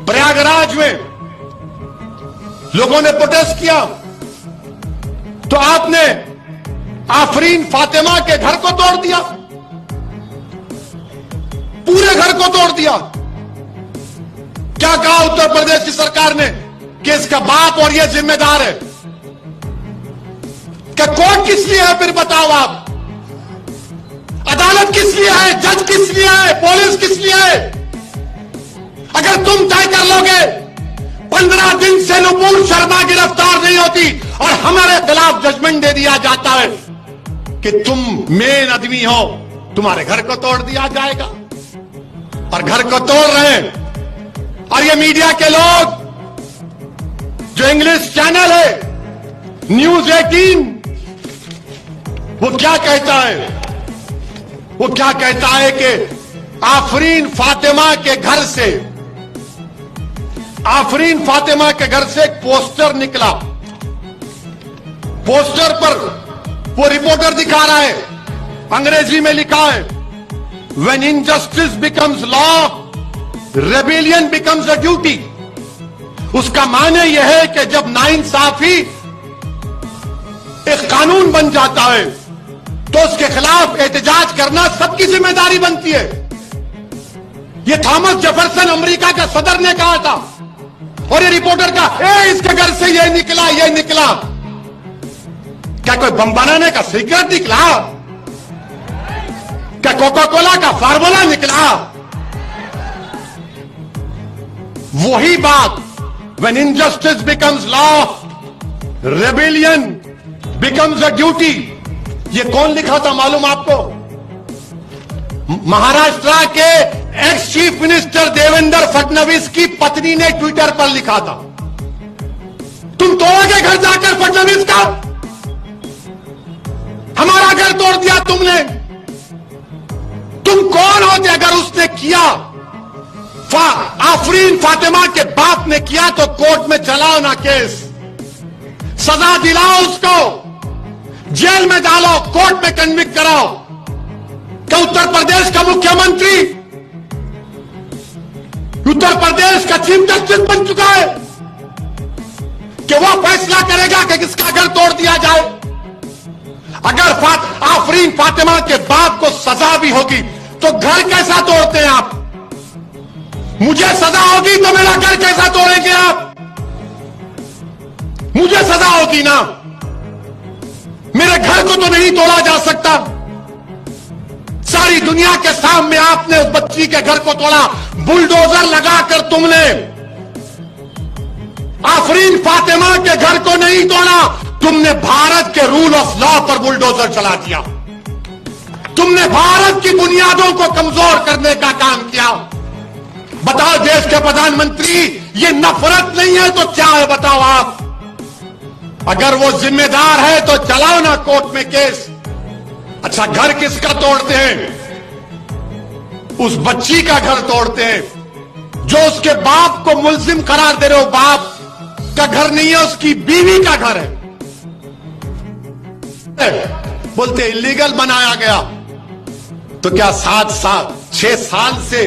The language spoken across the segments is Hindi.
प्रयागराज में लोगों ने प्रोटेस्ट किया तो आपने आफरीन फातिमा के घर को तोड़ दिया, पूरे घर को तोड़ दिया। क्या कहा उत्तर प्रदेश की सरकार ने कि इसका बाप और ये जिम्मेदार है? क्या कोर्ट किस लिए है? फिर बताओ आप, अदालत किस लिए है? जज किस लिए है? पुलिस किस लिए है? अगर तुम तय कर लोगे 15 दिन से नुपुर शर्मा गिरफ्तार नहीं होती और हमारे खिलाफ जजमेंट दे दिया जाता है कि तुम मेन आदमी हो, तुम्हारे घर को तोड़ दिया जाएगा। और घर को तोड़ रहे हैं। और ये मीडिया के लोग, जो इंग्लिश चैनल है न्यूज 18, वो क्या कहता है? वो क्या कहता है कि आफरीन फातिमा के घर से, आफरीन फातिमा के घर से एक पोस्टर निकला। पोस्टर पर वो रिपोर्टर दिखा रहा है, अंग्रेजी में लिखा है, when injustice becomes law, rebellion becomes a duty. उसका माने यह है कि जब नाइंसाफी एक कानून बन जाता है तो उसके खिलाफ एहतजाज करना सबकी जिम्मेदारी बनती है। यह थॉमस जेफरसन अमेरिका का सदर ने कहा था। और ये रिपोर्टर का इसके घर से ये निकला, ये निकला। क्या कोई बम बनाने का सीक्रेट निकला? क्या कोका कोला का फार्मूला निकला? वही बात, when injustice becomes law, rebellion becomes a duty. ये कौन लिखा था मालूम आपको? महाराष्ट्र के ex chief minister Devendra Fadnavis की पत्नी ने ट्विटर पर लिखा था। तुम तोड़ोगे घर जाकर फडणवीस का? हमारा घर तोड़ दिया तुमने। तुम कौन होते अगर उसने किया? आफरीन फातिमा के बाप ने किया तो कोर्ट में चलाओ ना केस, सजा दिलाओ उसको, जेल में डालो, कोर्ट में कन्विक्ट कराओ। क्या उत्तर प्रदेश का मुख्यमंत्री उत्तर प्रदेश का चीफ जस्टिस बन चुका है कि वो फैसला करेगा कि किसका घर तोड़ दिया जाए? अगर आफरीन फातिमा के बाप को सजा भी होगी तो घर कैसा तोड़ते हैं आप? मुझे सजा होगी तो मेरा घर कैसा तोड़ेंगे आप? मुझे सजा होगी ना, मेरे घर को तो नहीं तोड़ा जा सकता। सारी दुनिया के सामने आपने उस बच्ची के घर को तोड़ा, बुलडोजर लगाकर तुमने। आफरीन फातिमा के घर को नहीं तोड़ा, तुमने भारत के रूल ऑफ लॉ पर बुलडोजर चला दिया। तुमने भारत की बुनियादों को कमजोर करने का काम किया। बताओ देश के प्रधानमंत्री, ये नफरत नहीं है तो क्या है? बताओ आप। अगर वो जिम्मेदार है तो चलाओ ना कोर्ट में केस। अच्छा, घर किसका तोड़ते हैं? उस बच्ची का घर तोड़ते हैं जो उसके बाप को मुल्जिम करार दे रहे हो। बाप का घर नहीं है, उसकी बीवी का घर है। बोलते इलीगल बनाया गया। तो क्या 6 साल से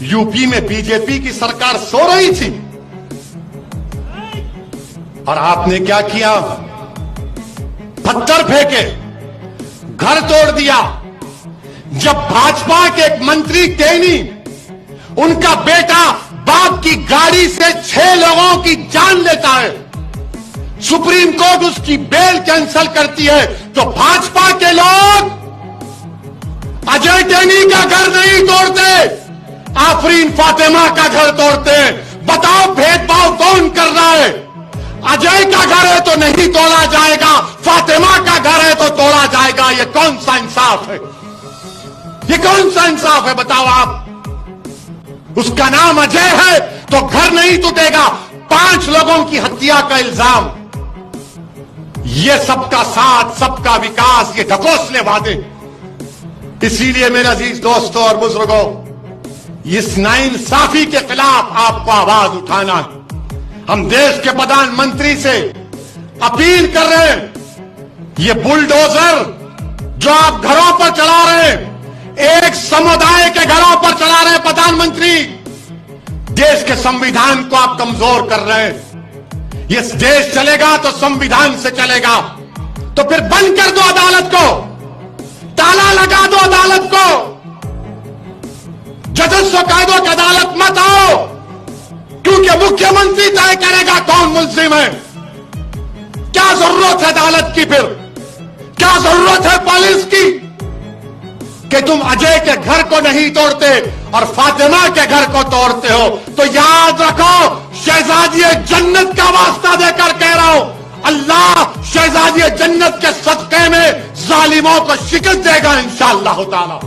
यूपी में बीजेपी की सरकार सो रही थी? और आपने क्या किया? पत्थर फेंके, घर तोड़ दिया। जब भाजपा के एक मंत्री टेनी, उनका बेटा बाप की गाड़ी से 6 लोगों की जान लेता है, सुप्रीम कोर्ट उसकी बेल कैंसिल करती है, तो भाजपा के लोग अजय टेनी का घर नहीं तोड़ते, आफरीन फातिमा का घर तोड़ते हैं। बताओ भेदभाव कौन कर रहा है? अजय का घर है तो नहीं तोड़ा जाएगा, फातिमा का घर है तो तोड़ा जाएगा। ये कौन सा इंसाफ है? ये कौन सा इंसाफ है? बताओ आप। उसका नाम अजय है तो घर नहीं टूटेगा। 5 लोगों की हत्या का इल्जाम। ये सबका साथ, सबका विकास, ये ढकोसले वादे। इसीलिए मेरे अजीज दोस्तों और बुजुर्गों, इस नाइंसाफी के खिलाफ आपको आवाज उठाना है। हम देश के प्रधानमंत्री से अपील कर रहे हैं, ये बुलडोजर जो आप घरों पर चला रहे हैं, एक समुदाय के घरों पर चला रहे हैं प्रधानमंत्री, देश के संविधान को आप कमजोर कर रहे हैं। ये देश चलेगा तो संविधान से चलेगा, तो फिर बंद कर दो अदालत को, ताला लगा दो अदालत को, जजों को कह दो कि अदालत मत आओ, क्योंकि मुख्यमंत्री तय करेगा कौन मुल्जिम है। क्या जरूरत है अदालत की? फिर क्या जरूरत है पुलिस की कि तुम अजय के घर को नहीं तोड़ते और फातिमा के घर को तोड़ते हो? तो याद रखो, शहजादी जन्नत का वास्ता देकर कह रहा हूं, अल्लाह शहजादी जन्नत के सदके में जालिमों को शिकस्त देगा इंशाअल्लाह ताला।